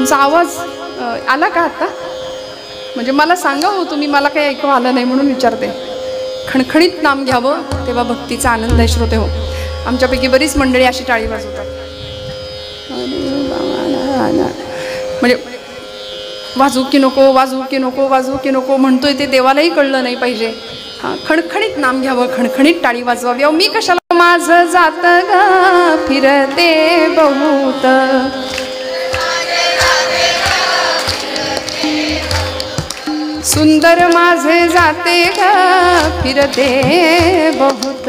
तुमचा आवाज आला का आता? म्हणजे मला सांगा हो तुम्ही, मला काही ऐकू आलं नाही म्हणून विचारते. खणखणीत नाम घ्यावं तेव्हा भक्तीचा आनंद आहे. श्रोते हो, आमच्यापैकी बरीच मंडळी अशी टाळी वाजवतात. म्हणजे वाजू की नको, वाजू की नको, वाजू की नको म्हणतोय ते देवालाही कळलं नाही पाहिजे. हां, खणखणीत नाम घ्यावं, खणखणीत टाळी वाजवावी. अहो मी कशाला, माझं जात ग फिरते बहुत, सुंदर माझे जाते ग फिरते बहुत,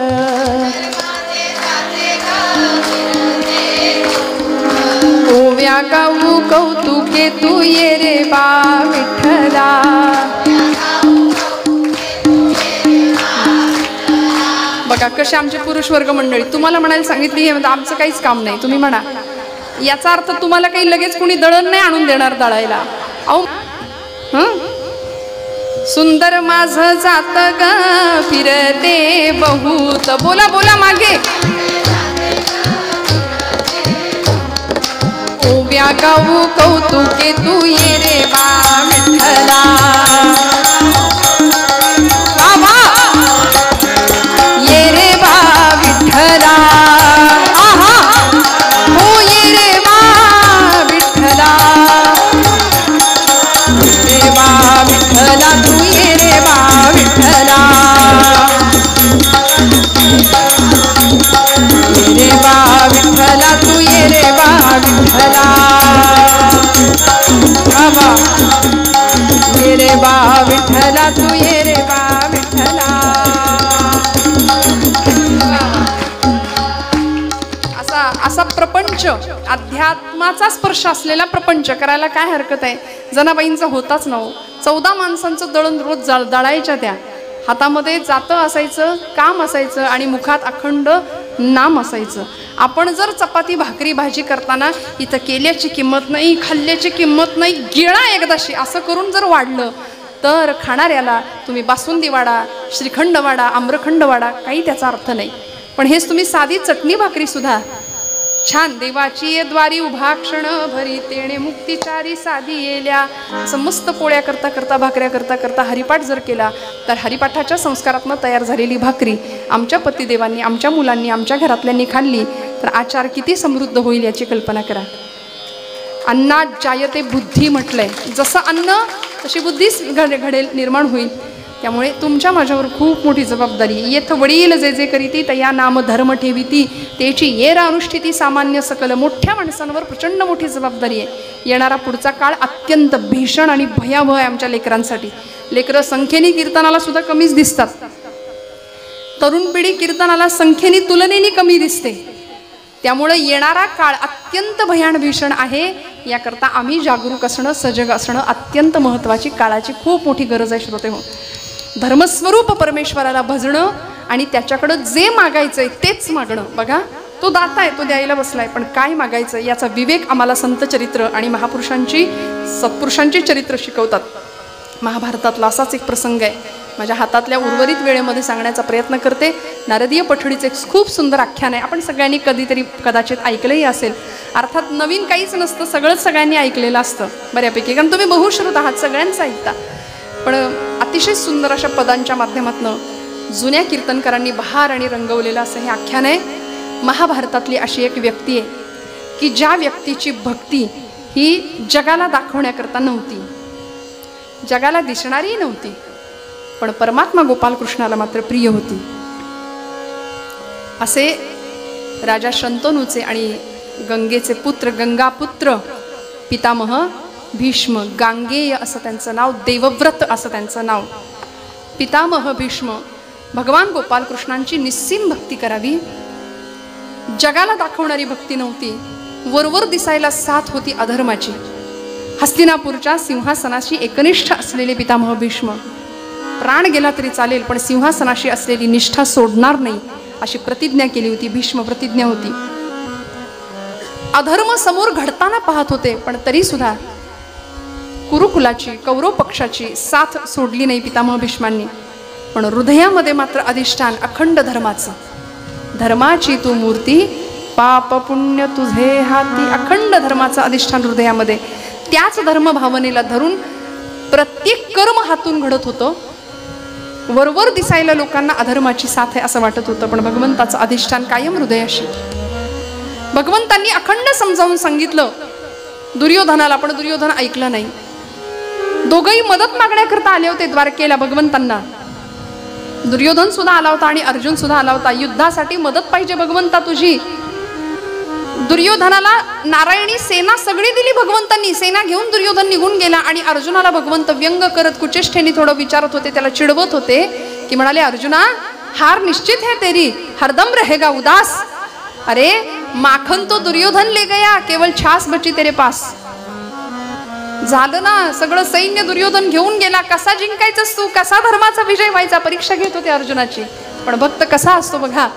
ओव्या गाऊ कौतुके तू ये रे बा विठ्ठला. बघा कसे आमचे पुरुष वर्ग मंडळी. तुम्हाला म्हणायला सांगितली हे म्हणजे आमचं काहीच काम नाही, तुम्ही म्हणा. याचा अर्थ तुम्हाला काही लगेच कोणी दळण नाही आणून देणार दळायला. अहो सुंदर माझं जात ग फिरते बहुत, बोला बोला मागे. ओव्या गाऊ कौतुके तू ये रे बा विठ्ठला. ये रे बा विठ्ठला, आहा हो ये रे बा विठ्ठला. ये रे बा विठ्ठला तू ये रे बा विठ्ठला. ये रे बा विठ्ठला तू ये रे बा विठ्ठला. बाबा ये रे बा विठ्ठला तू ये रे बा विठ्ठला. असा प्रपंच, अध्यात्माचा स्पर्श असलेला प्रपंच करायला काय हरकत आहे? जनाबाईंचा होताच नव्ह. 14 माणसांचं दळण रोज दळायच्या. त्या हातामध्ये जातं असायचं, काम असायचं आणि मुखात अखंड नाम असायचं. आपण जर चपाती भाकरी भाजी करताना इथं केल्याची किंमत नाही, खाल्ल्याची किंमत नाही, गिळा एकदाशी असं करून जर वाढलं तर खाणाऱ्याला तुम्ही बासुंदी वाडा, श्रीखंड वाडा, आम्रखंड वाडा, काही त्याचा अर्थ नाही. पण हेच तुम्ही साधी चटणी भाकरी सुद्धा छान देवाची द्वारी उभा क्षण भरी तेणे मुक्तिचारी साधी येल्या असं मस्त पोळ्या करता करता, भाकऱ्या करता करता हरिपाठ जर केला तर हरिपाठाच्या संस्कारातनं तयार झालेली भाकरी आमच्या पतिदेवांनी, आमच्या मुलांनी, आमच्या घरातल्यांनी खाल्ली तर आचार किती समृद्ध होईल याची कल्पना करा. अन्नात जायते बुद्धी म्हटलंय. जसं अन्न तशी बुद्धीच घडेल, निर्माण होईल. त्यामुळे तुमच्या माझ्यावर खूप मोठी जबाबदारी. येथ वडील जे जे करीती तया नाम धर्म ठेविती त्याची येर अनुष्ठिती सामान्य सकल. मोठ्या माणसांवर प्रचंड मोठी जबाबदारी आहे. येणारा पुढचा काळ अत्यंत भीषण आणि भयावह आहे आमच्या लेकरांसाठी. लेकरं संख्येने कीर्तनाला सुद्धा कमीच दिसतात. तरुण पिढी कीर्तनाला संख्येने तुलनेने कमी दिसते. त्यामुळे येणारा काळ अत्यंत भयान भीषण आहे. याकरता आम्ही जागरूक असणं, सजग असणं अत्यंत महत्त्वाची, काळाची खूप मोठी गरज आहे. श्रोते हो, धर्मस्वरूप परमेश्वराला भजणं आणि त्याच्याकडं जे मागायचंय तेच मागणं. बघा तो दाता आहे, तो द्यायला बसलाय, पण काय मागायचं याचा विवेक आम्हाला संत चरित्र आणि महापुरुषांची, सत्पुरुषांची चरित्र शिकवतात. महाभारतातला असाच एक प्रसंग आहे. माझ्या हातातल्या उर्वरित वेळेमध्ये सांगण्याचा प्रयत्न करते. नारदीय पठडीचं एक खूप सुंदर आख्यान आहे. आपण सगळ्यांनी कधीतरी कदाचित ऐकलंही असेल. अर्थात नवीन काहीच नसतं, सगळंच सगळ्यांनी ऐकलेलं असतं बऱ्यापैकी, कारण तुम्ही बहुश्रुत आहात, सगळ्यांचं ऐकता. पण अतिशय सुंदर अशा पदांच्या माध्यमातून जुन्या कीर्तनकारांनी बहार आणि रंगवलेलं असं हे आख्यान आहे. महाभारतातली अशी एक व्यक्ती आहे की ज्या व्यक्तीची भक्ती ही जगाला दाखवण्याकरता नव्हती, जगाला दिसणारी नव्हती, पण परमात्मा गोपालकृष्णाला मात्र प्रिय होती. असे राजा शंतनूचे आणि गंगेचे पुत्र, गंगापुत्र पितामह भीष्म, गांगेय असं त्यांचं नाव, देवव्रत असं त्यांचं नाव. पितामह भीष्म भगवान गोपालकृष्णांची निस्सीम भक्ती करावी, जगाला दाखवणारी भक्ती नव्हती, वरवर दिसायला साथ होती अधर्माची. हस्तिनापूरच्या सिंहासनाशी एकनिष्ठ असलेले पितामह भीष्म प्राण गेला तरी चालेल पण सिंहासनाशी असलेली निष्ठा सोडणार नाही अशी प्रतिज्ञा केली होती. भीष्म प्रतिज्ञा होती. अधर्म समोर घडताना पाहत होते पण तरी सुद्धा कुरुकुलाची, कौरव पक्षाची साथ सोडली नाही पितामह भीष्मांनी. पण हृदयामध्ये मात्र अधिष्ठान अखंड धर्माचं. धर्माची तू मूर्ती, पाप पुण्य तुझे हाती. अखंड धर्माचं अधिष्ठान हृदयामध्ये. त्याच धर्म भावनेला धरून प्रत्येक कर्म हातून घडत होतं. वरवर दिसायला लोकांना अधर्माची साथ आहे असं वाटत होतं, पण भगवंताचं अधिष्ठान कायम हृदयाशी. भगवंतांनी अखंड समजावून सांगितलं दुर्योधनाला, पण दुर्योधन ऐकलं नाही. दोघंही मदत मागण्याकरता आले होते द्वारकेला भगवंतांना. दुर्योधन सुद्धा आला होता आणि अर्जुन सुद्धा आला होता. युद्धासाठी मदत पाहिजे भगवंता तुझी. दुर्योधनाला नारायणी सेना सगळी दिली भगवंतांनी. सेना घेऊन दुर्योधन निघून गेला आणि अर्जुनाला भगवंत व्यंग करत कुचेष्ठेने थोडं विचारत होते, त्याला चिडवत होते की म्हणाले, अर्जुना हार निश्चित है तेरी, हरदम रहेगा उदास. अरे माखन तो दुर्योधन ले गया, केवल छास बची तेरे पास. झालं ना, सगळं सैन्य दुर्योधन घेऊन गेला. कसा जिंकायचंस तू, कसा धर्माचा विजय व्हायचा, परीक्षा घेत होते अर्जुनाची. पण भक्त कसा असतो बघा,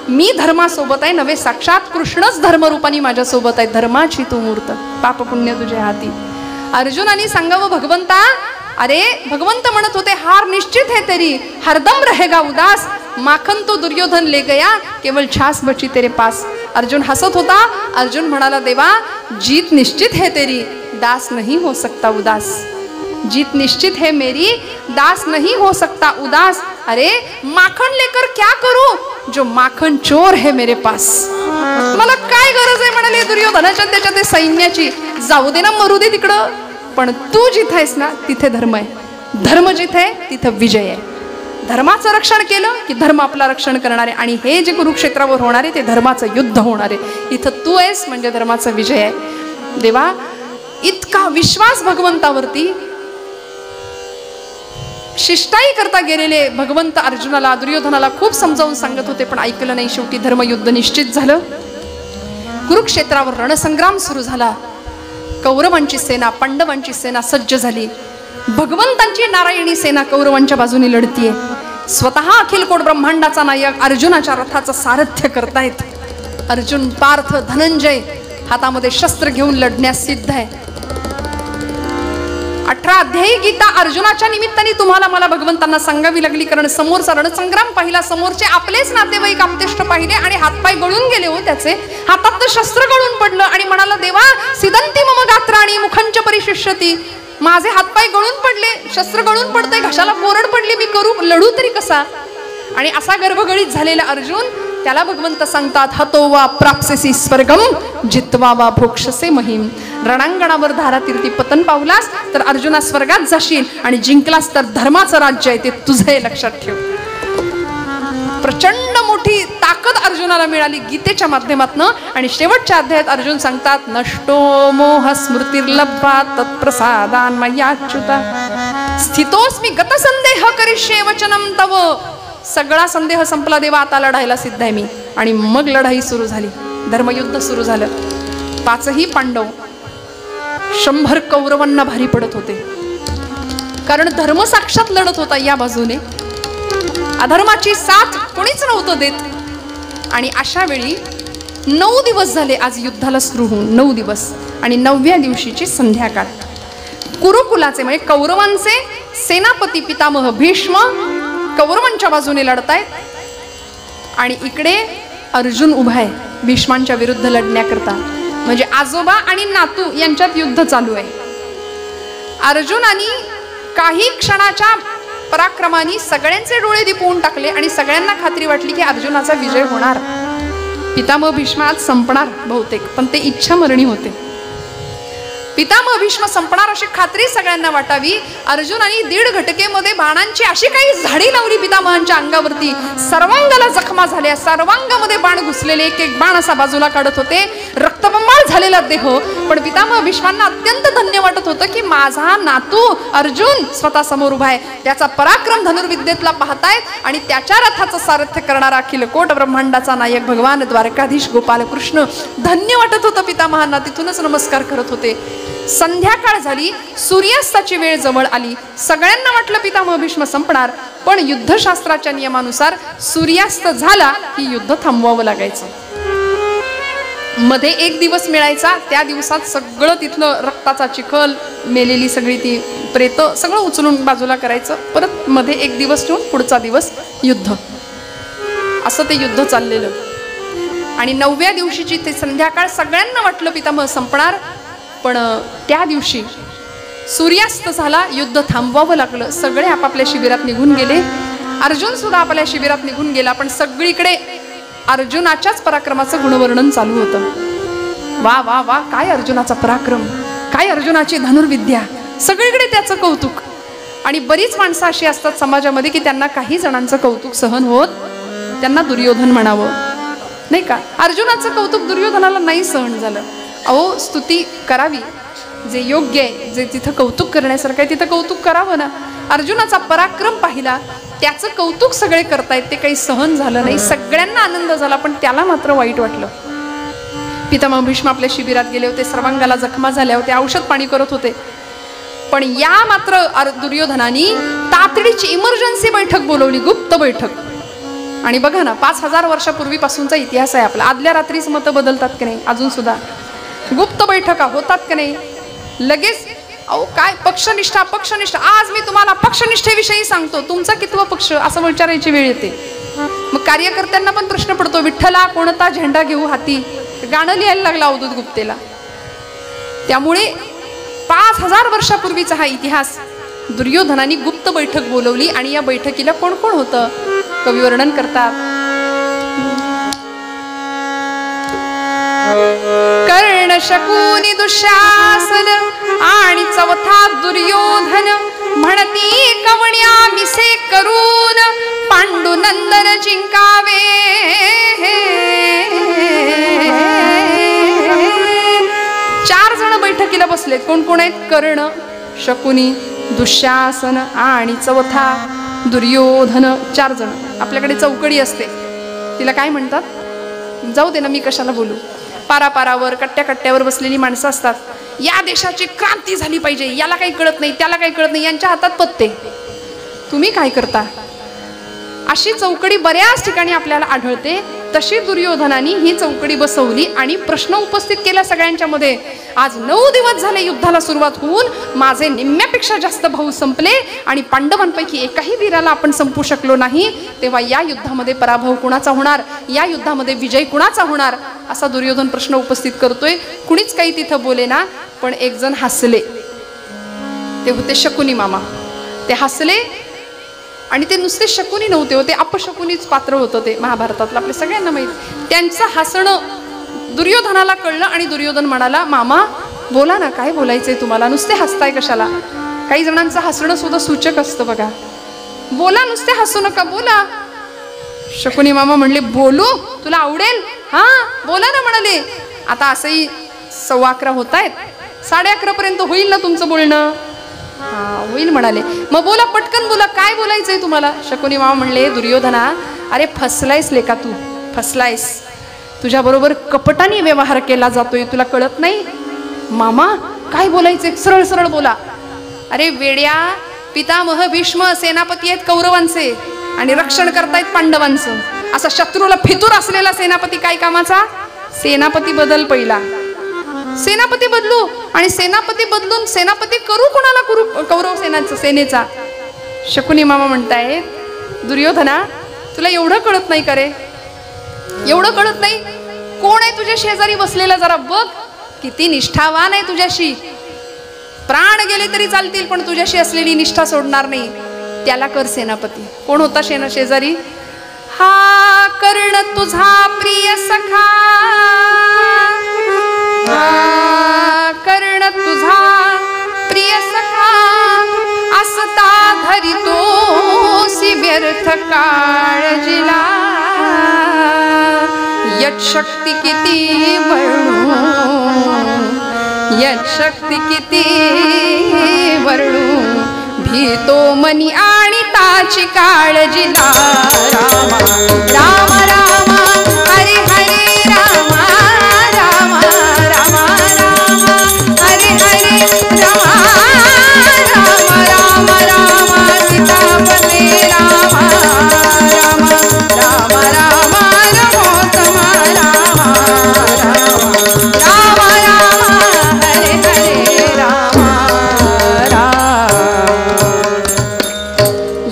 मी धर्मासोबत आहे नव्हे, साक्षात कृष्णच धर्मरूपाने माझ्या सोबत आहे. धर्माची तू मूर्त, पाप पुण्य तुझ्या हाती. अर्जुनाने सांगावं भगवंता, अरे भगवंत म्हणत होते हार निश्चित है तेरी, हरदम रहेगा उदास. माखन तो दुर्योधन ले गया, केवल छास बची तेरे पास. अर्जुन हसत होता. अर्जुन म्हणाला, देवा जीत निश्चित है तेरी, दास नहीं हो सकता उदास. जीत निश्चित है मेरी, दास नहीं हो सकता उदास. अरे माखन लेकर क्या करूं, जो माखन चोर है मेरे पास. मला काय गरज आहे म्हणाले दुर्योधनाच्या त्याच्या ते सैन्याची. जाऊ दे ना, मरू दे तिकडं, पण तू जिथे आहेस ना तिथे धर्म आहे. धर्म जिथे आहे तिथं विजय आहे. धर्माचं रक्षण केलं की धर्म आपला रक्षण करणार आहे. आणि हे जे कुरुक्षेत्रावर होणार आहे ते धर्माचं युद्ध होणार आहे. इथं तू आहेस म्हणजे धर्माचा विजय आहे. देवा इतका विश्वास भगवंतावरती शिष्टाई करता गेलेले भगवंत अर्जुनाला दुर्योधनाला खूप समजावून सांगत होते, पण ऐकलं नाही. शेवटी धर्मयुद्ध निश्चित झालं. कुरुक्षेत्रावर रणसंग्राम सुरू झाला. कौरवांची सेना पांडवांची सेना सज्ज झाली. भगवंतांची नारायणी सेना कौरवांच्या बाजूने लढतीये. स्वतः अखिल कोट ब्रह्मांडाचा नायक अर्जुनाच्या रथाचं सारथ्य करतायत. अर्जुन, पार्थ, धनंजय हातामध्ये शस्त्र घेऊन लढण्यास सिद्ध आहे. 18 अध्यायी गीता अर्जुनाच्या निमित्ताने तुम्हाला मला भगवंतांना सांगावी लागली, कारण समोरचा रणसंग्राम पाहिला. समोरचे आपलेच नातेवाईक आपतेष्ट पाहिले आणि हातपाय गळून गेले हो त्याचे. हातात शस्त्र गळून पडलं आणि म्हणाला, देवा सिदंती मम गात्राणी मुखंच परिशिष्यती. माझे हातपाय गळून पडले, शस्त्र गळून पडते, घशाला कोरड पडली, मी करू लढू तरी कसा. आणि असा गर्भगळीत झालेला अर्जुन, त्याला भगवंत सांगतात, हतो वा प्राप्सेसी स्वर्गम जित्वा वा भोक्षसे महिम. रणांगणावर धारातीर्थी पतन पावलास तर अर्जुना स्वर्गात जाशील, आणि जिंकलास तर धर्माचं राज्य आहे ते तुझं लक्षात ठेव. प्रचंड मोठी ताकद अर्जुनाला मिळाली गीतेच्या माध्यमातून. आणि शेवटच्या अध्यायात अर्जुन सांगतात, नष्टो मोह स्मृतिर्लब्ध्वा तत्प्रसादान मयाच्युता स्थितोस्मी गतसंदेह करिष्ये वचनम तव. सगळा संदेह संपला देवा, आता लढायला सिद्ध आहे मी. आणि मग लढाई सुरू झाली. धर्मयुद्ध सुरू झालं. 5ही पांडव 100 कौरवांना भारी पडत होते, कारण धर्म साक्षात लढत होता या बाजूने. अधर्माची साथ कोणीच नव्हतं देत. आणि अशा वेळी 9 दिवस झाले आज युद्धाला सुरू होऊन. 9 दिवस. आणि 9व्या दिवशीची संध्याकाळ. कुरुकुलाचे म्हणजे कौरवांचे सेनापती पितामह भीष्म कौरवांच्या बाजूने लढतायत, आणि इकडे अर्जुन उभा आहे भीष्मांच्या विरुद्ध लढण्याकरता. म्हणजे आजोबा आणि नातू यांच्यात युद्ध चालू आहे. अर्जुनाने काही क्षणाच्या पराक्रमाने सगळ्यांचे डोळे दिपवून टाकले आणि सगळ्यांना खात्री वाटली की अर्जुनाचा विजय होणार. पितामह भीष्म आज संपणार बहुतेक, पण ते इच्छामरणी होते. पितामह भीष्म संपणार अशी खात्री सगळ्यांना वाटावी. अर्जुनाने 1.5 घटकेमध्ये बाणांची अशी काही झाडी लावली पितामहांच्या अंगावरती. सर्वांगाला जखमा झाल्या, सर्वांगामध्ये बाण घुसलेले, एक एक बाण असा बाजूला काढत होते. रक्तबंबाळ झालेला देह. पण पितामह भीष्मांना अत्यंत धन्य वाटत होतं की माझा नातू अर्जुन स्वतः समोर उभा आहे. त्याचा पराक्रम धनुर्विद्येतला पाहतायत, आणि त्याच्या रथाचं सारथ्य करणारा अखिल कोट ब्रह्मांडाचा नायक भगवान द्वारकाधीश गोपाल कृष्ण. धन्य वाटत होतं पितामहांना. तिथूनच नमस्कार करत होते. संध्याकाळ झाली, सूर्यास्ताची वेळ जवळ आली. सगळ्यांना वाटलं पितामह भीष्म संपणार, पण युद्धशास्त्राच्या नियमानुसार सूर्यास्त झाला की युद्ध थांबवावं लागायचं. मध्ये 1 दिवस मिळायचा. त्या दिवसात सगळं तिथलं रक्ताचा चिखल, मेलेली सगळी ती प्रेत सगळं उचलून बाजूला करायचं. परत मध्ये 1 दिवस ठेवून पुढचा दिवस युद्ध. असं ते युद्ध चाललेलं. आणि 9व्या दिवशीची ते संध्याकाळ सगळ्यांना वाटलं पितामह संपणार. पण त्या दिवशी सूर्यास्त झाला, युद्ध थांबवावं लागलं. सगळे आपापल्या शिबिरात निघून गेले. अर्जुन सुद्धा आपल्या शिबिरात निघून गेला. पण सगळीकडे अर्जुनाच्याच पराक्रमाचं गुणवर्णन चालू होतं. वा वा वा, काय अर्जुनाचा पराक्रम, काय अर्जुनाची धनुर्विद्या, सगळीकडे त्याचं कौतुक. आणि बरीच माणसं अशी असतात समाजामध्ये की त्यांना काही जणांचं कौतुक सहन होत, त्यांना दुर्योधन म्हणावं, नाही का. अर्जुनाचं कौतुक दुर्योधनाला नाही सहन झालं. अहो, स्तुती करावी, जे योग्य आहे, जे तिथं कौतुक करण्यासारखं आहे तिथं कौतुक करावं ना. अर्जुनाचा पराक्रम पाहिला, त्याचं कौतुक सगळे करतायत, ते काही सहन झालं नाही. सगळ्यांना आनंद झाला, पण त्याला मात्र वाईट वाटलं. पितामह भीष्म आपल्या शिबिरात गेले होते, सर्वांगाला जखमा झाल्या होत्या, औषध पाणी करत होते. पण या मात्र दुर्योधनाने तातडीची इमर्जन्सी बैठक बोलवली, गुप्त बैठक. आणि बघा ना, 5000 वर्षापूर्वीपासूनचा इतिहास आहे आपला. आदल्या रात्रीच मतं बदलतात की नाही, अजून सुद्धा गुप्त बैठका होतात की नाही लगेच. अहो काय पक्षनिष्ठा, अपक्षनिष्ठा. आज मी तुम्हाला पक्षनिष्ठेविषयी सांगतो, तुमचा कितवा पक्ष असं विचारायची वेळ येते. मग कार्यकर्त्यांना पण प्रश्न पडतो, विठ्ठला कोणता झेंडा घेऊ हाती, गाणं लिहायला लागला अवधूत गुप्तेला. त्यामुळे 5000 वर्षापूर्वीचा हा इतिहास. दुर्योधनाने गुप्त बैठक बोलवली आणि या बैठकीला कोण कोण होतं कवी वर्णन करतात. कर्ण, शकुनी, दुःशासन आणि चौथा दुर्योधन. म्हणती कवण्या मिसे करून पांडुनंदन जिंकावे. 4 जण बैठकीला बसलेत. कोण कोण आहेत? कर्ण, शकुनी, दुःशासन आणि चौथा दुर्योधन. 4 जण. आपल्याकडे चौकडी असते, तिला काय म्हणतात जाऊ दे ना, मी कशाला बोलू. पारापारावर कट्ट्या कट्ट्यावर बसलेली माणसं असतात. या देशाची क्रांती झाली पाहिजे, याला काही कळत नाही, त्याला काही कळत नाही, यांच्या हातात पत्ते, तुम्ही काय करता. अशी चौकडी बऱ्याच ठिकाणी आपल्याला आढळते. तशी दुर्योधनाने ही चौकडी बसवली आणि प्रश्न उपस्थित केला सगळ्यांच्या मध्ये. आज 9 दिवस झाले युद्धाला सुरुवात होऊन, माझे निम्म्यापेक्षा जास्त भाऊ संपले आणि पांडवांपैकी एकाही वीराला आपण संपू शकलो नाही. तेव्हा या युद्धामध्ये पराभव कुणाचा होणार, या युद्धामध्ये विजय कुणाचा होणार, असा दुर्योधन प्रश्न उपस्थित करतोय. कुणीच काही तिथं बोले ना. पण एक जण हसले, ते होते शकुनी मामा. ते हसले आणि ते नुसते शकुनी नव्हते, होते अपशकुनीच पात्र होतं ते महाभारतातलं, आपल्या सगळ्यांना माहिती. त्यांचं हसणं दुर्योधनाला कळलं आणि दुर्योधन म्हणाला, मामा बोला ना, काय बोलायचंय तुम्हाला, नुसते हसताय कशाला. काही जणांचं हसणं सुद्धा सूचक असतं बघा. बोला, नुसते हसू नका, बोला. शकुनी मामा म्हणले, बोलू, तुला आवडेल, हा बोला ना म्हणाले. आता असंही 11:15 होत आहेत, 11:30 पर्यंत होईल ना तुमचं बोलणं. हा होईल म्हणाले. मग बोला, पटकन बोला, काय बोलायचंय तुम्हाला. शकुनी मामा म्हणले, दुर्योधना अरे फसलायस लेका, तू फसलायस, तुझ्या बरोबर कपटाने व्यवहार केला जातोय, तुला कळत नाही. मामा काय बोलायचंय, सरळ सरळ बोला. अरे वेड्या, पितामह भीष्म सेनापती आहेत कौरवांचे आणि रक्षण करतायत पांडवांचं. असा शत्रूला फितूर असलेला सेनापती काय कामाचा. सेनापती बदल पहिला, सेनापती बदलू आणि सेनापती बदलून सेनापती करू कोणाला, करू कौरव सेनेचा. शकुनी मामा म्हणतायत, दुर्योधना तुला एवढं कळत नाही का रे, एवढं कळत नाही. कोण आहे तुझ्या शेजारी बसलेला, जरा बघ, किती निष्ठावान आहे तुझ्याशी. प्राण गेले तरी चालतील पण तुझ्याशी असलेली निष्ठा सोडणार नाही, त्याला कर सेनापती. कोण होता शेजारी. हा कर्ण तुझा प्रिय सखा, हा कर्ण तुझा प्रिय सखा, असता धरितोसी व्यर्थ काळजीला. यत शक्ती किती वर्णू, यत शक्ती किती वर्णू, भीतो मनी आणि ताची काळजीला. रामा राम राम हरे हरे, रामा राम राम राम हरे हरे, रामा राम राम राम सीतापते, राम राम राम राम रमोत्तम, राम राम राम राम हरे हरे, राम राम.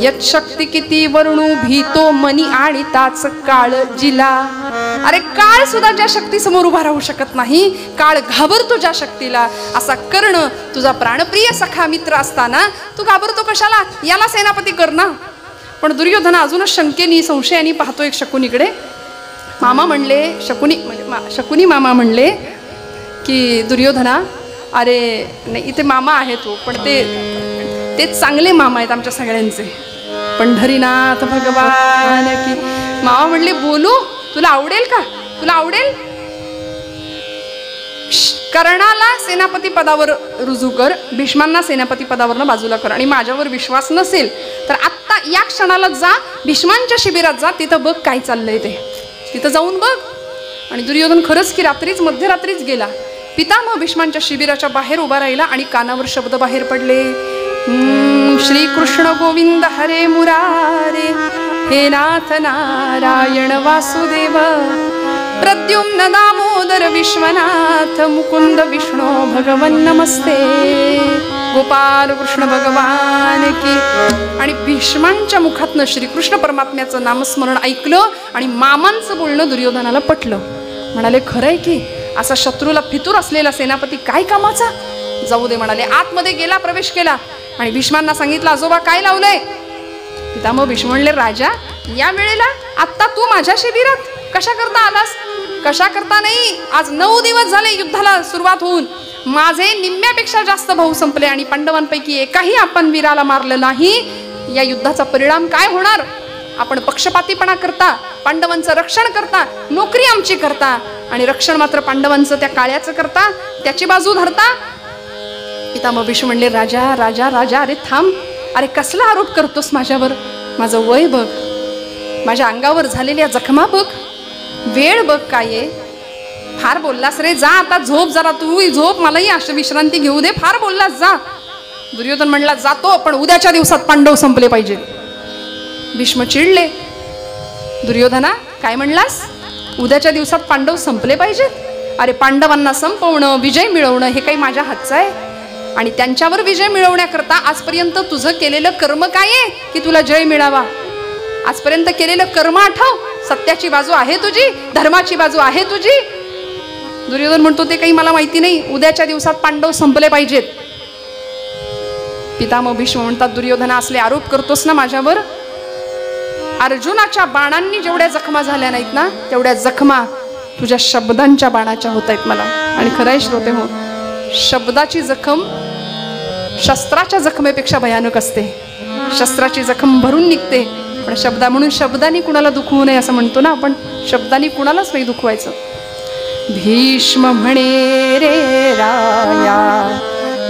यत शक्ती किती वर्णू, भीतो मनी आणि ताच काळजीला. अरे काळ सुद्धा ज्या शक्ती समोर उभा राहू शकत नाही, काळ घाबरतो ज्या शक्तीला, असा कर्ण तुझा प्राणप्रिय सखा मित्र असताना तू घाबरतो कशाला? याला सेनापती कर ना. पण दुर्योधन अजूनच शंकेनी संशयानी पाहतो एक शकुनीकडे. मामा म्हणले, शकुनी मामा म्हणले की दुर्योधना, अरे नाही इथे मामा आहे तो, पण ते चांगले मामा आहेत आमच्या सगळ्यांचे, पंढरीनाथ भगवान की. मामा म्हणले बोलू, तुला आवडेल का? तुला आवडेल? कर्णाला सेनापती पदावर रुजू कर, भीष्मांना सेनापती पदावरनं बाजूला कर, आणि माझ्यावर विश्वास नसेल तर आत्ता या क्षणाला जा, भीष्मांच्या शिबिरात जा, तिथं बघ काय चाललंय ते, तिथं जाऊन बघ. आणि दुर्योधन खरंच की रात्रीच मध्यरात्रीच गेला. पितामह भीष्मांच्या शिबिराच्या बाहेर उभा राहिला आणि कानावर शब्द बाहेर पडले, श्री कृष्ण गोविंद हरे मुरारे, हे नाथ नारायण वासुदेव, प्रद्युम्न दामोदर विश्वनाथ, मुकुंद विष्णू भगवन नमस्ते, गोपाल कृष्ण भगवान की. आणि भीष्मांच्या मुखातनं श्रीकृष्ण परमात्म्याचं नामस्मरण ऐकलं आणि मामांचं बोलणं दुर्योधनाला पटलं. म्हणाले खरंय की, असा शत्रूला फितूर असलेला सेनापती काय कामाचा? जाऊ दे म्हणाले. आतमध्ये गेला, प्रवेश केला आणि भीष्मांना सांगितलं, आजोबा काय लावलंय? पितामह भीष्म म्हणले, राजा या वेळेला आत्ता तू माझ्या शिबिरात कशा करता आलास? कशा करता नाही, आज 9 दिवस झाले युद्धाला सुरुवात होऊन, माझे निम्म्यापेक्षा जास्त भाऊ संपले आणि पांडवांपैकी एकाही आपण वीराला मारलं नाही. या युद्धाचा परिणाम काय होणार? आपण पक्षपातीपणा करता, पांडवांचं रक्षण करता, नोकरी आमची करता, आणि रक्षण मात्र पांडवांचं त्या काळ्याचं करता, त्याची बाजू धरता. पितामह भीष्म म्हणले, राजा राजा राजा, अरे थांब, अरे कसला आरोप करतोस माझ्यावर? माझं वय बघ, माझ्या अंगावर झालेल्या जखमा बघ, वेळ बघ काय आहे. फार बोललास रे, जा आता झोप जरा, तू झोप, मलाही अशी विश्रांती घेऊ दे, फार बोललास, जा. दुर्योधन म्हणला, जातो, पण उद्याच्या दिवसात पांडव संपले पाहिजेत. भीष्म चिडले, दुर्योधना काय म्हणलास? उद्याच्या दिवसात पांडव संपले पाहिजेत? अरे पांडवांना संपवणं, विजय मिळवणं हे काही माझ्या हातचं आहे? आणि त्यांच्यावर विजय मिळवण्याकरता आजपर्यंत तुझं केलेलं कर्म काय आहे की तुला जय मिळावा? आजपर्यंत केलेलं कर्म आठव. सत्याची बाजू आहे तुझी, धर्माची बाजू आहे तुझी. दुर्योधन म्हणतो, ते काही मला माहिती नाही, उद्याच्या दिवसात पांडव संपले पाहिजेत. पितामह भीष्म म्हणतात, दुर्योधना असले आरोप करतोस ना माझ्यावर? अर्जुनाच्या बाणांनी जेवढ्या जखमा झाल्या नाहीत ना, तेवढ्या जखमा तुझ्या शब्दांच्या बाणाच्या होत आहेत मला. आणि खरंय श्रोते हो, शब्दाची जखम शस्त्राच्या जखमेपेक्षा भयानक असते. शस्त्राची जखम भरून निघते, पण म्हणून शब्दांनी कुणाला दुखवू नये असं म्हणतो ना आपण, शब्दांनी कुणालाच नाही दुखवायचं. भीष्म म्हणे रे राया,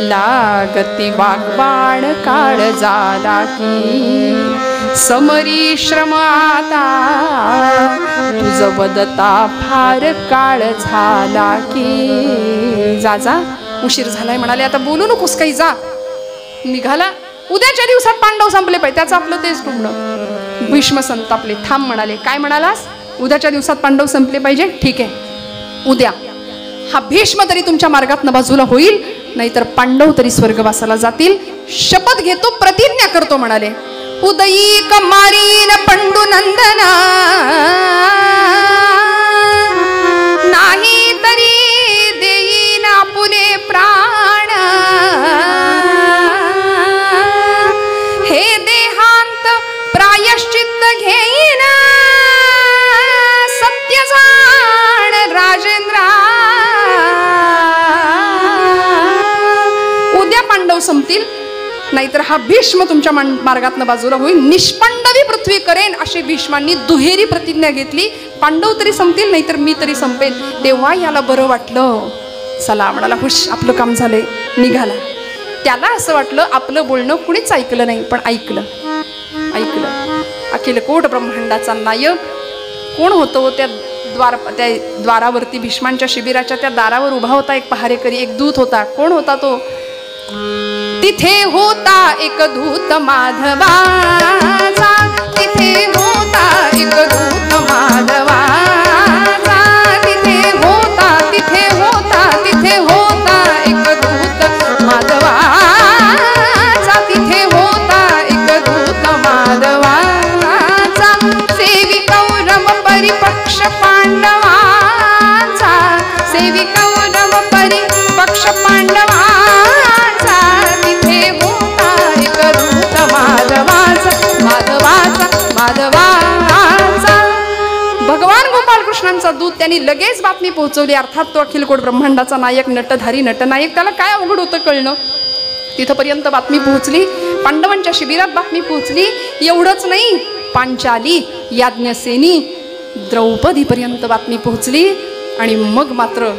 लागती वाग्बाण काळ झाला की, समरी श्रम आता तुझ वदता फार काळ झाला की. जा जा, उशीर झालाय म्हणाले, आता बोलू नकोस काही, जा. निघाला. उद्याच्या दिवसात पांडव संपले पाहिजे, त्याचं आपलं तेच टुमणं. भीष्म संतापले. थांब म्हणाले. काय म्हणालास? उद्याच्या दिवसात पांडव संपले पाहिजे? ठीक आहे, उद्या हा भीष्म तरी तुमच्या मार्गातनं बाजूला होईल, नाहीतर पांडव तरी स्वर्गवासाला जातील. शपथ घेतो, प्रतिज्ञा करतो म्हणाले. उदयी कमारीन पंडुनंदना, नाही तरी देईन आपुले प्राण, हे देहांत प्रायश्चित्त घेईन, सत्य जाण राजेंद्रा. उद्या पांडव संपतील, नाहीतर हा भीष्म तुमच्या मार्गातनं बाजूला होईल, निष्पांडवी पृथ्वी करेन, अशी भीष्मांनी दुहेरी प्रतिज्ञा घेतली. पांडव तरी संपतील, नाहीतर मी तरी संपेन. तेव्हा याला बरं वाटलं. चला म्हणाला, हुश, आपलं काम झालंय. निघाला. त्याला असं वाटलं आपलं बोलणं कुणीच ऐकलं नाही, पण ऐकलं. अखिल कोट ब्रह्मांडाचा नायक कोण होतो? त्या द्वारावरती, भीष्मांच्या शिबिराच्या त्या दारावर उभा होता एक पहारेकरी, एक दूत होता. कोण होता तो? तिथे होता एक दूत माधवाचा, तिथे होता एक दूत माधवाचा, तिथे होता एक दूत माधवाचा, तिथे होता एक दूत माधवाचा. सेवी कौरव परिपक्ष पांडवा, त्यांनी लगेच बातमी पोहोचवली. अर्थात तो अखिल कोट ब्रह्मांडाचा नायक, नटधारी नटनायक, त्याला काय अवघड होतं कळणं. तिथपर्यंत बातमी पोहोचली, पांडवांच्या शिबिरात बातमी पोहोचली. एवढंच नाही, पांचाली, याज्ञसेनी, द्रौपदीपर्यंत बातमी पोहोचली. आणि मग मात्र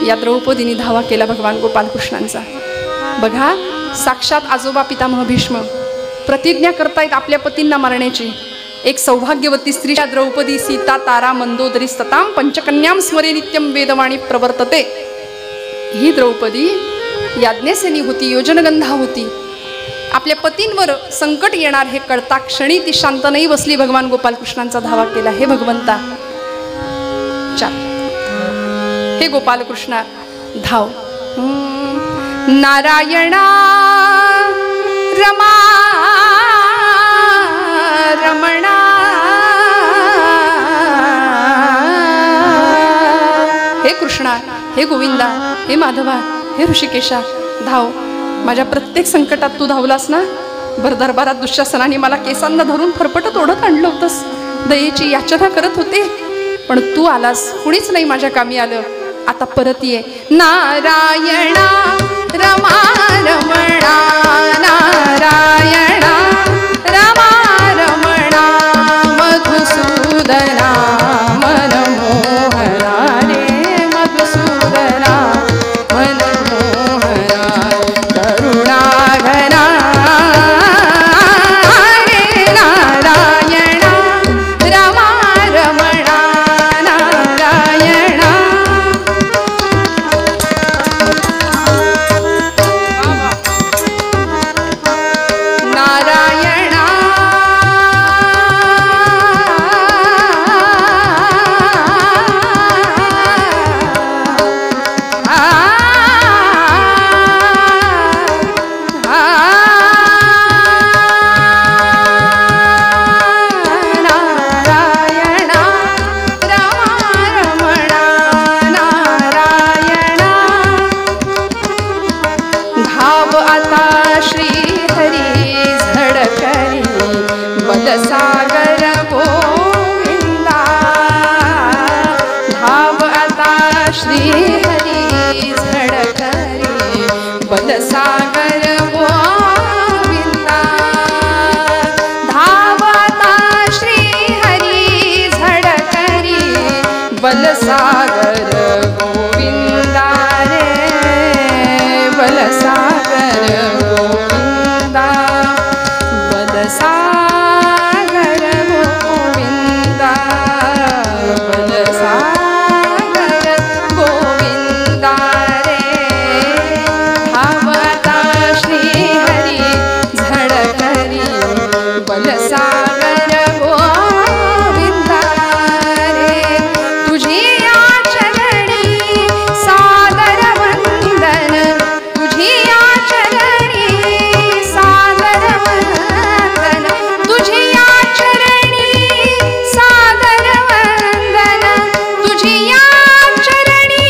या द्रौपदीने धावा केला भगवान गोपालकृष्णांचा. बघा, साक्षात आजोबा पितामह भीष्म प्रतिज्ञा करतायत आपल्या पतींना मारण्याची. एक सौभाग्यवती स्त्री द्रौपदी सीता तारा मंदोदरी सताम पंचकन्याम स्मरे नित्यम वेदवाणी प्रवर्तते. ही द्रौपदी याज्ञसेनी होती, योजनगंधा होती. आपल्या पतींवर संकट येणार हे कळता क्षणी ती शांत नाही बसली, भगवान गोपालकृष्णांचा धावा केला. हे भगवंता चाल, हे गोपालकृष्णा धाव. नारायणा रमा रमणा हे कृष्णा, हे गोविंदा, हे माधवा, हे ऋषिकेशा, धाव. माझ्या प्रत्येक संकटात तू धावलास ना. भर दरबारात दुःशासनाने मला केसांना धरून फरफटत ओढत आणलं होतंस. दयेची याचना करत होते, पण तू आलास. कुणीच नाही माझ्या कामी आलं. आता परत ये. नारायणा रमा रमणा, नारायणा रमा रमणा, मधुसूदना मनमोहना रे मधुसूदना मनमोहना, करुणाघना रे नारायणा रमा रमणा, नारायणा. नारायणा धाव आता श्री हरी झडकरी बलसागर गोविंदा. धाव आता श्री हरी झडकरी बलसागर गोविंदा. धाव आता श्री हरी झडकरी बलसागर गोविंदा रे बलसागर गोविंदा, बलसागर गोविंदा, बलसागर गोविंदा रे. धावता श्री हरी झडकरी बलसागर गोविंदा रे. तुझी आचरणी सादर वंदन, तुझी आचरणी सादर वंदन, तुझी आचरणी सादर वंदन, तुझी आचरणी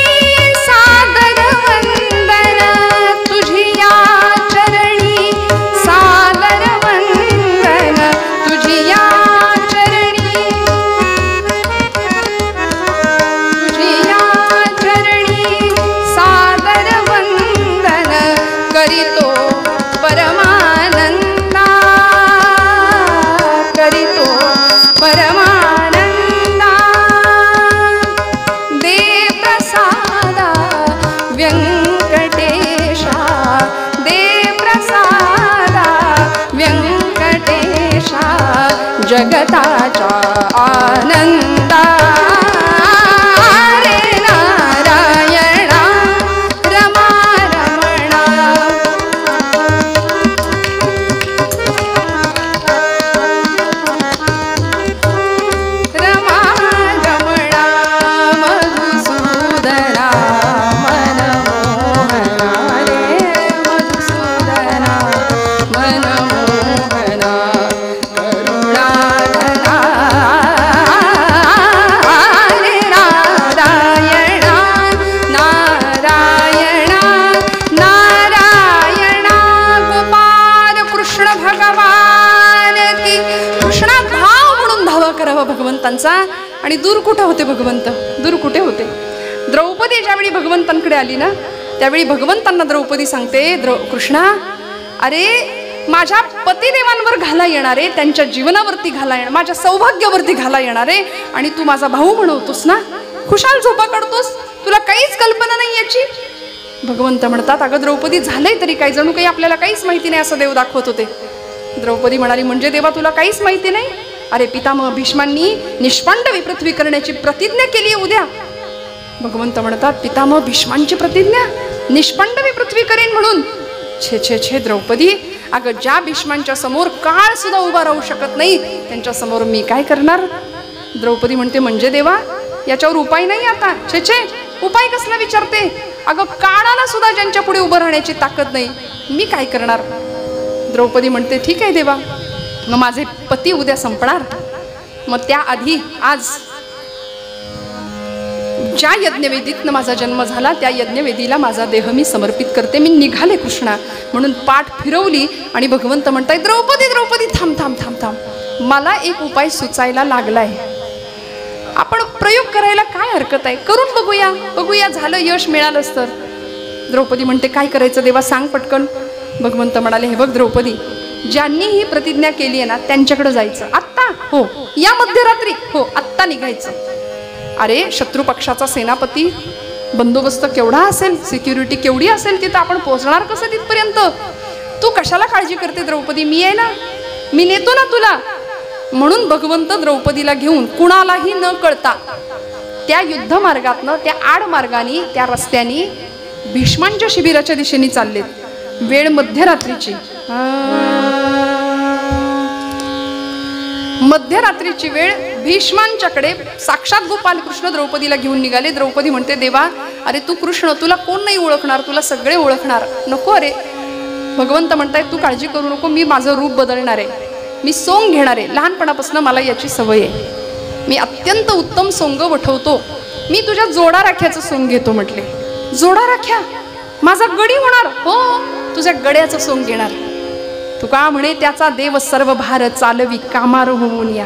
सादर वंदन, तुझी आचरणी सादर वंदन, तुझी आचरणी, तुझी आचरणी सादर वंदन करितो परमानंदा, करितो परमानंदा. दे प्रसादा व्यंकटेशा, दे प्रसादा व्यंकटेशा, जगताचा आनंदा रे नारायणा रमा रमणा. रमा रमणा मधुसूदना मनमोहना रे मधुसूदना मनमोहना, करुणाघना रे नारायणा, नारायणा, नारायणा. गोपाल कृष्ण भगवान की. कृष्णा धाव म्हणून धावा करावा भगवंतांचा. आणि दूर कुठे होते भगवंत, दूर कुठे होते. द्रौपदी ज्यावेळी भगवंतांकडे आली ना, त्यावेळी भगवंतांना द्रौपदी सांगते, कृष्णा, अरे माझ्या पतिदेवांवर घाला येणारे, त्यांच्या जीवनावरती घाला येणार, माझ्या सौभाग्यावरती घाला येणारे, आणि तू माझा भाऊ म्हणवतोस ना, खुशाल झोपा काढतोस, तुला काहीच कल्पना नाही याची. भगवंत म्हणतात, अगं द्रौपदी, झालंय तरी काय, जणू काही आपल्याला काहीच माहिती नाही असं देव दाखवत होते. द्रौपदी म्हणाली, म्हणजे देवा तुला काहीच माहिती नाही? अरे पितामह भीष्मांनी निष्पांडवी पृथ्वी करण्याची प्रतिज्ञा केली आहे उद्या. भगवंत म्हणतात, पितामह भीष्मांची प्रतिज्ञा, निष्पांडवी पृथ्वी करेन म्हणून? छे छे छे द्रौपदी, अगं ज्या भीष्मांच्या समोर काळ सुद्धा उभा राहू शकत नाही, त्यांच्या समोर मी काय करणार? द्रौपदी म्हणते, म्हणजे देवा याच्यावर उपाय नाही आता? छे छे, उपाय कसला विचारते? अगं काळाला सुद्धा ज्यांच्या पुढे उभं राहण्याची ताकद नाही, मी काय करणार? द्रौपदी म्हणते, ठीक आहे देवा, मग माझे पती उद्या संपणार, मग त्याआधी आज ज्या यज्ञवेदीतनं माझा जन्म झाला त्या यज्ञवेदीला माझा देह मी समर्पित करते, मी निघाले कृष्णा. म्हणून पाठ फिरवली आणि भगवंत म्हणताय, द्रौपदी द्रौपदी, थांब थांब थांब थांब, मला एक उपाय सुचायला लागलाय, आपण प्रयोग करायला काय हरकत आहे, करून बघूया, बघूया झालं यश मिळालंच तर. द्रौपदी म्हणते, काय करायचं देवा, सांग पटकन. भगवंत म्हणाले, हे बघ द्रौपदी, ज्यांनी ही प्रतिज्ञा केली आहे ना त्यांच्याकडे जायचं आत्ता, हो या मध्यरात्री, हो आत्ता निघायचं. अरे शत्रू पक्षाचा सेनापती, बंदोबस्त केवढा असेल, सिक्युरिटी केवढी असेल तिथं, आपण पोहोचणार कसं तिथपर्यंत? तू कशाला काळजी करते द्रौपदी, मी आहे ना, मी नेतो ना तुला. म्हणून भगवंत द्रौपदीला घेऊन कुणालाही न कळता त्या युद्ध मार्गातनं, त्या आड मार्गाने, त्या रस्त्याने भीष्मांच्या शिबिराच्या दिशेने चाललेत. वेळ मध्यरात्रीची, मध्यरात्रीची वेळ. भीष्मांच्याकडे साक्षात गोपाल कृष्ण द्रौपदीला घेऊन निघाले. द्रौपदी म्हणते, देवा अरे तू कृष्ण, तुला कोण नाही ओळखणार, तुला सगळे ओळखणार. नको अरे. भगवंत म्हणताय, तू काळजी करू नको, मी माझं रूप बदलणार आहे, मी सोंग घेणार आहे, लहानपणापासून मला याची सवय आहे, मी अत्यंत उत्तम सोंग वठवतो, मी तुझ्या जोडा राख्याचं सोंग घेतो. म्हटले, जोडा राख्या, माझा गडी होणार? हो, तुझ्या गड्याचं सोंग घेणार. तुका म्हणे, त्याचा देव सर्व भार चालवी कामार होऊन या.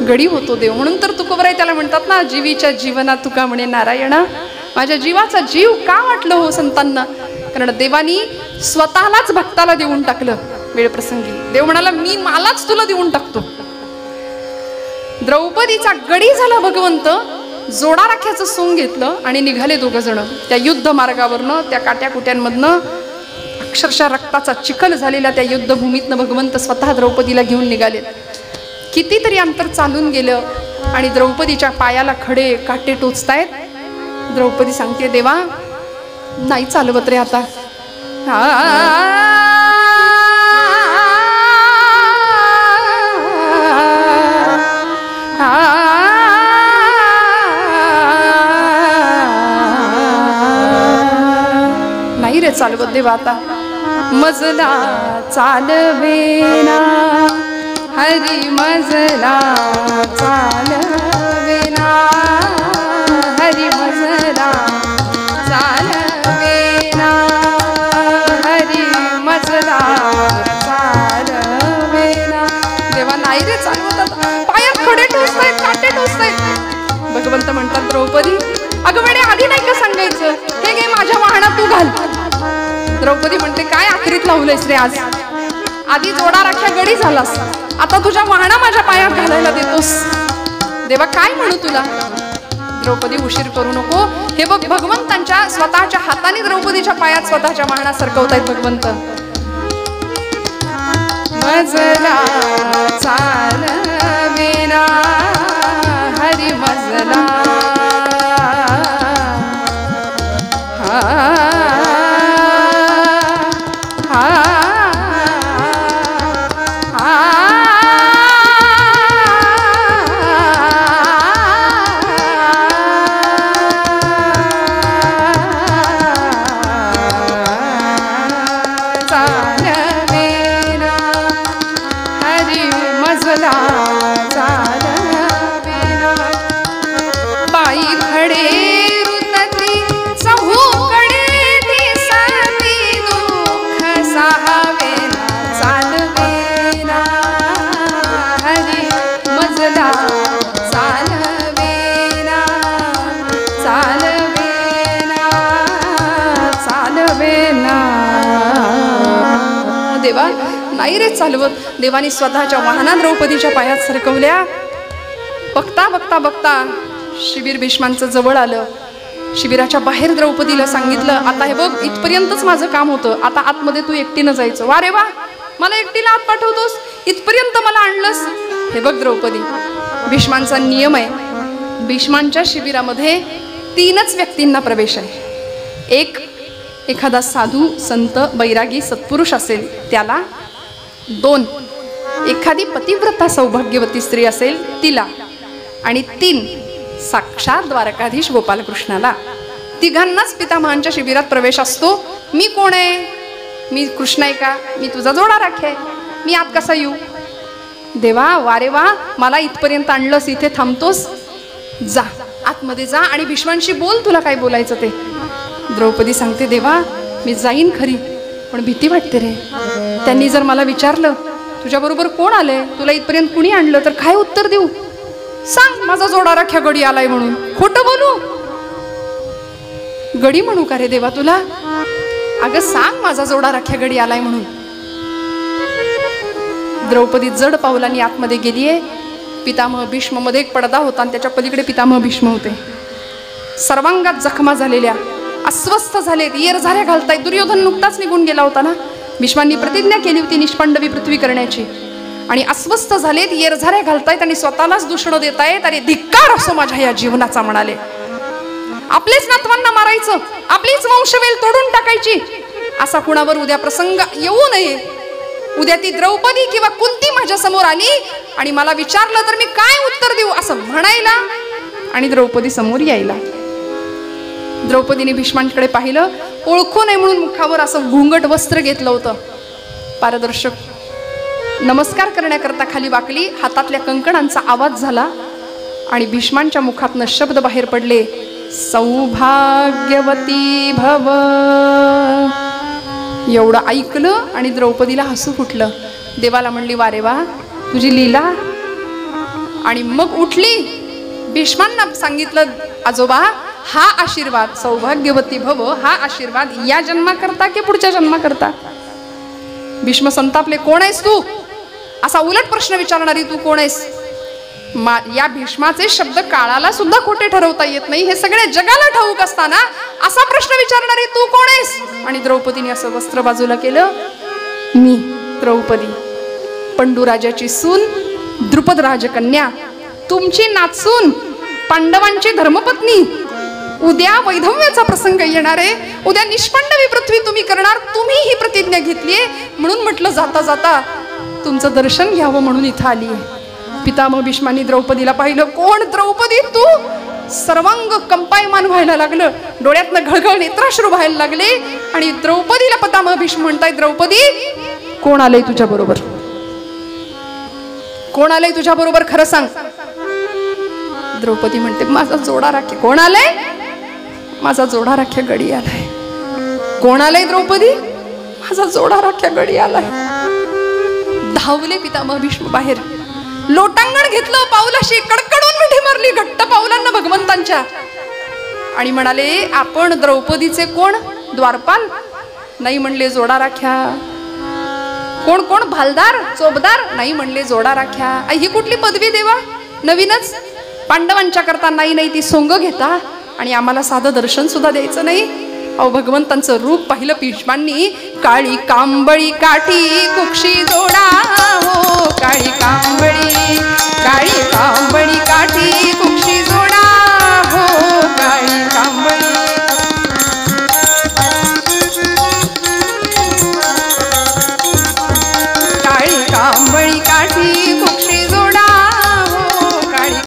गडी होतो देव, म्हणून तर तुकोबराय त्याला म्हणतात ना, जीवीच्या जीवना तुका म्हणे नारायणा, माझ्या जीवाचा जीव का वाटलं हो संतांना? कारण देवानी स्वतःलाच भक्ताला देऊन टाकलं. वेळ प्रसंगी देव म्हणाला, मी मलाच तुला देऊन टाकतो. द्रौपदीचा गडी झाला भगवंत, जोडा राख्याचं सोंग घेतलं आणि निघाले दोघ जण त्या युद्ध मार्गावरनं, त्या काट्याकुट्यांमधनं, अक्षरशः रक्ताचा चिखल झालेल्या त्या युद्धभूमीतनं भगवंत स्वतः द्रौपदीला घेऊन निघालेत. कितीतरी अंतर चालून गेलं आणि द्रौपदीच्या पायाला खडे काटे टोचतायत. द्रौपदी सांगते, देवा नाही चालवत रे आता. नाही रे चालवत देवा आता. मजला चालवेना हरी, मजला चालवेना हरी, मजला चालवेना हरी, मजला चालवेना. देवा नाही रे चालवतात, पायात खडे टोचतायत, काटे टोचतायत. भगवंत म्हणतात, द्रौपदी अगं वेडे, आधी नाही का सांगायचं, हे घे माझ्या वाहनात तू घाल. द्रौपदी म्हणते, काय आखरीत लावलंयस रे आज, आधी जोडा राख्या गडी झालास, आता तुझ्या वाहना माझ्या पायात घालायला देतोस. देवा काय म्हणू तुला. द्रौपदी उशीर करू नको. हे बघ, भगवंतांच्या स्वतःच्या हाताने द्रौपदीच्या पायात स्वतःच्या वाहना सरकवतायत भगवंत. मजला चालवेना हरी, मजला देवा नाही रे चालवत. देवाने स्वतःच्या वाहनात द्रौपदीच्या पायात सरकवल्या. बघता बघता बघता शिबिर भीष्मांचं जवळ आलं. शिबिराच्या बाहेर द्रौपदीला सांगितलं, आता हे बघ इथपर्यंतच माझं काम होतं, आता आतमध्ये तू एकटीनं जायचं. वा रे वा, मला एकटीला आत पाठवतोस, इथपर्यंत मला आणलंस. हे बघ द्रौपदी, भीष्मांचा नियम आहे, भीष्मांच्या शिबिरामध्ये 3च व्यक्तींना प्रवेश आहे. एक, एखादा साधू संत बैरागी सत्पुरुष असेल त्याला. 2, एखादी पतिव्रता सौभाग्यवती स्त्री असेल तिला. आणि 3, साक्षात द्वारकाधीश गोपालकृष्णाला. 3घांनाच पितामहांच्या शिबिरात प्रवेश असतो. मी कोण आहे? मी कृष्ण आहे का? मी तुझा जोडा राखे आहे, मी आत कसा येऊ? देवा वारे वा, मला इथपर्यंत आणलंस, इथे थांबतोस, जा आतमध्ये जा आणि भीष्मांशी बोल, तुला काय बोलायचं ते. द्रौपदी सांगते, देवा मी जाईन खरी, पण भीती वाटते रे. त्यांनी जर मला विचारलं तुझ्याबरोबर कोण आलंय, तुला इथपर्यंत कुणी आणलं, तर काय उत्तर देऊ? सांग माझा जोडा राख्या गडी आलाय म्हणून. खोटं बोलू? गडी म्हणू का रे देवा तुला? अगं सांग माझा जोडा राख्या गडी आलाय म्हणून. द्रौपदी जड पावलांनी आतमध्ये गेलीये. पितामह भीष्म मध्ये एक पडदा होता आणि त्याच्या पलीकडे पितामह भीष्म होते. सर्वांगात जखमा झालेल्या, अस्वस्थ झालेत, येरझाऱ्या घालतायत. दुर्योधन नुकताच निघून गेला होता ना. भीष्मांनी प्रतिज्ञा केली होती निष्पांडवी पृथ्वी करण्याची, आणि अस्वस्थ झालेत, येरझाऱ्या घालतायत आणि स्वतःलाच दूषण देतायत. अरे धिक्कार असो माझ्या या जीवनाचा म्हणाले. आपलेच नातवांना मारायचं, आपलीच वंशवेल तोडून टाकायची, असा कुणावर उद्या प्रसंग येऊ नये. उद्या ती द्रौपदी किंवा कुंती माझ्या समोर आली आणि मला विचारलं तर मी काय उत्तर देऊ असं म्हणायला आणि द्रौपदी समोर यायला. द्रौपदीने भीष्मांकडे पाहिलं, ओळखू नये म्हणून मुखावर असं घुंगट वस्त्र घेतलं होतं पारदर्शक. नमस्कार करण्याकरता खाली वाकली. हातातल्या कंकणांचा आवाज झाला आणि भीष्मांच्या मुखातनं शब्द बाहेर पडले, सौभाग्यवती भव. एवढं ऐकलं आणि द्रौपदीला हसू फुटलं. देवाला म्हणली, वारे वा तुझी लीला. आणि मग उठली. भीष्मांना सांगितलं, आजोबा हा आशीर्वाद सौभाग्यवती भव, हा आशीर्वाद या जन्माकरता की पुढच्या जन्माकरता? भीष्म संतापले, कोण आहेस तू? असा उलट प्रश्न विचारणारी तू कोण आहेस? या भीष्माचे शब्द काळाला सुद्धा खोटे ठरवता येत नाही, हे सगळे जगाला ठाऊक असताना असा प्रश्न विचारणारी तू कोण आहेस? आणि द्रौपदीने असं वस्त्र बाजूला केलं, मी द्रौपदी, पंडूराजाची सून, द्रुपद राजकन्या, तुमची नातसून, पांडवांची धर्मपत्नी. उद्या वैधव्याचा प्रसंग येणार आहे, उद्या निष्पांडवी पृथ्वी तुम्ही करणार, तुम्ही ही प्रतिज्ञा घेतलीये. म्हणून म्हटलं जाता जाता तुमचं दर्शन घ्यावं म्हणून इथं आली आहे. पितामह भीष्मांनी द्रौपदीला पाहिलं, कोण द्रौपदी तू? सर्वांग कंपायमान व्हायला लागलं, डोळ्यातनं घळघळ नेत्राश्रू व्हायला लागले. आणि द्रौपदीला पितामह भीष्म म्हणताय, द्रौपदी कोण आलंय तुझ्या बरोबर? कोण आलंय तुझ्या बरोबर खरं सांग. द्रौपदी म्हणते, माझा जोडा राखे. कोण आलंय? माझा जोडा राख्या गडी आलाय. कोण आलंय द्रौपदी? माझा जोडा राख्या गडी आलाय. धावले पितामह भीष्म बाहेर, लोटांगण घेतलं, पाऊलाशी कडकडून मिठी मारली घट्ट पाऊलांना भगवंतांच्या, आणि म्हणाले, आपण द्रौपदीचे कोण? द्वारपाल? नाही म्हणले, जोडा राख्या. कोण कोण? भालदार, चोपदार? नाही म्हणले, जोडा राख्या. ही कुठली पदवी देवा? नवीनच. पांडवांच्या करता नाही नाही ती सोंग घेता आणि आम्हाला साधं दर्शन सुद्धा द्यायचं नाही. अहो भगवंतांचं रूप पाहिलं भीष्मांनी. काळी कांबळी काठी कुक्षी जोडा